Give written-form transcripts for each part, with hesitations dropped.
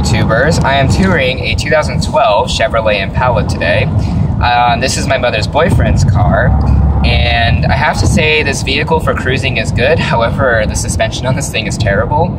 YouTubers? I am touring a 2012 Chevrolet Impala today. This is my mother's boyfriend's car, and I have to say this vehicle for cruising is good. However, the suspension on this thing is terrible.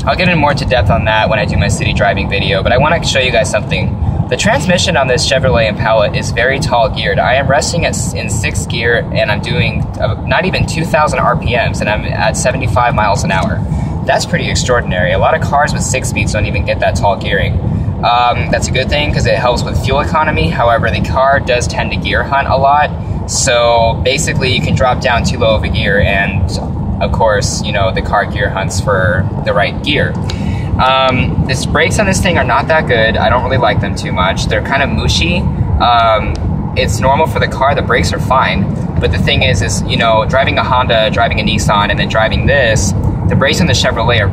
I'll get in more into depth on that when I do my city driving video, but I want to show you guys something. The transmission on this Chevrolet Impala is very tall geared. I am resting in 6th gear, and I'm doing not even 2,000 RPMs, and I'm at 75 miles an hour. That's pretty extraordinary. A lot of cars with 6 speeds don't even get that tall gearing. That's a good thing because it helps with fuel economy. However, the car does tend to gear hunt a lot. So basically you can drop down too low of a gear, and of course, you know, the car gear hunts for the right gear. The brakes on this thing are not that good. I don't really like them too much. They're kind of mushy. It's normal for the car. The brakes are fine. But the thing is, you know, driving a Honda, driving a Nissan, and then driving this, the brakes on the Chevrolet are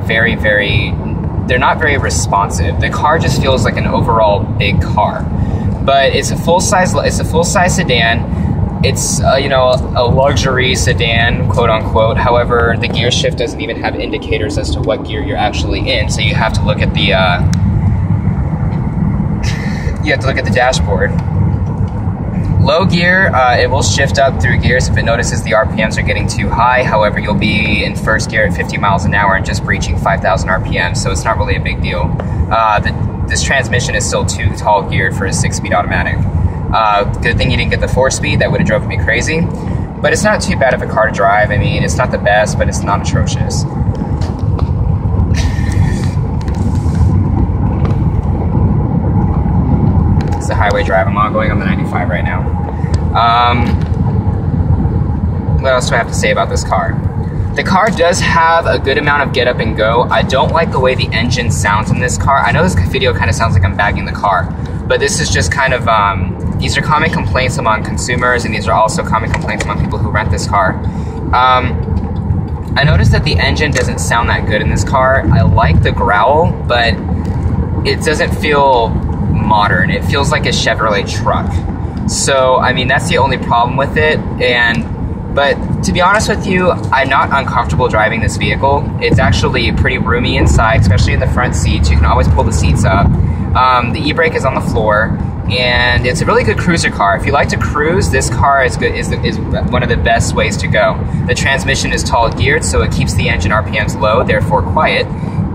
they're not very responsive. The car just feels like an overall big car. But it's a full-size sedan. It's you know, a luxury sedan, quote unquote. However, the gear shift doesn't even have indicators as to what gear you're actually in, so you have to look at the dashboard. Low gear, it will shift up through gears if it notices the RPMs are getting too high. However, you'll be in 1st gear at 50 miles an hour and just breaching 5,000 RPMs, so it's not really a big deal. This transmission is still too tall geared for a 6-speed automatic. Good thing you didn't get the 4-speed, that would have driven me crazy. But it's not too bad of a car to drive. I mean, it's not the best, but it's not atrocious. It's the highway drive I'm on, going on the 95 right now. What else do I have to say about this car? The car does have a good amount of get up and go. I don't like the way the engine sounds in this car. I know this video kind of sounds like I'm bagging the car, but this is just kind of, these are common complaints among consumers, and these are also common complaints among people who rent this car. I noticed that the engine doesn't sound that good in this car. I like the growl, but it doesn't feel modern. It feels like a Chevrolet truck. So, I mean, that's the only problem with it. But to be honest with you, I'm not uncomfortable driving this vehicle. It's actually pretty roomy inside, especially in the front seats. You can always pull the seats up. The e-brake is on the floor, and it's a really good cruiser car. If you like to cruise, this car is one of the best ways to go. The transmission is tall geared, so it keeps the engine RPMs low, therefore quiet.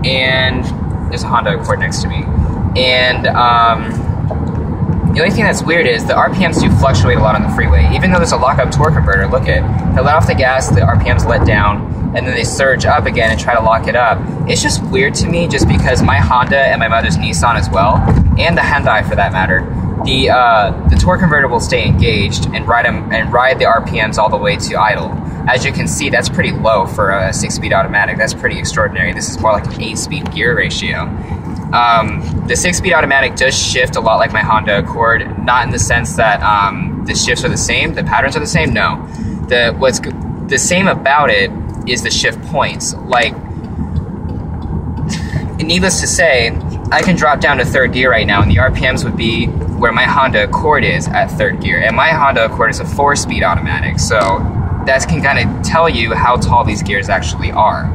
And there's a Honda Accord next to me. And the only thing that's weird is the RPMs do fluctuate a lot on the freeway. Even though there's a lockup torque converter, look at, if I let off the gas, the RPMs let down, and then they surge up again and try to lock it up. It's just weird to me, just because my Honda and my mother's Nissan as well, and the Hyundai for that matter, the torque converter will stay engaged and ride the RPMs all the way to idle. As you can see, that's pretty low for a 6-speed automatic. That's pretty extraordinary. This is more like an 8-speed gear ratio. The 6-speed automatic does shift a lot like my Honda Accord, not in the sense that the shifts are the same, the patterns are the same, no. What's the same about it is the shift points. Like, needless to say, I can drop down to 3rd gear right now, and the RPMs would be where my Honda Accord is at 3rd gear, and my Honda Accord is a 4-speed automatic, so that can kind of tell you how tall these gears actually are.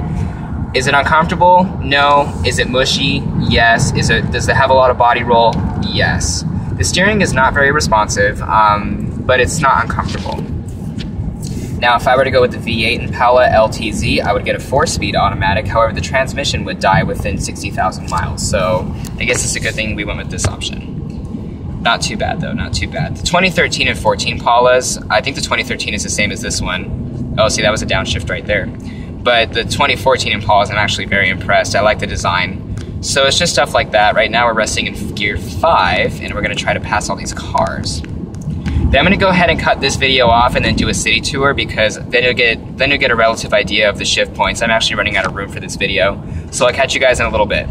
Is it uncomfortable? No. Is it mushy? Yes. Does it have a lot of body roll? Yes. The steering is not very responsive, but it's not uncomfortable. Now, if I were to go with the V8 Impala LTZ, I would get a 4-speed automatic. However, the transmission would die within 60,000 miles. So I guess it's a good thing we went with this option. Not too bad, though. Not too bad. The 2013 and 14 Impalas, I think the 2013 is the same as this one. Oh, see, that was a downshift right there. But the 2014 Impalas, I'm actually very impressed. I like the design. So it's just stuff like that. Right now we're resting in gear 5, and we're going to try to pass all these cars. Then I'm going to go ahead and cut this video off and then do a city tour, because then you'll get a relative idea of the shift points. I'm actually running out of room for this video. So I'll catch you guys in a little bit.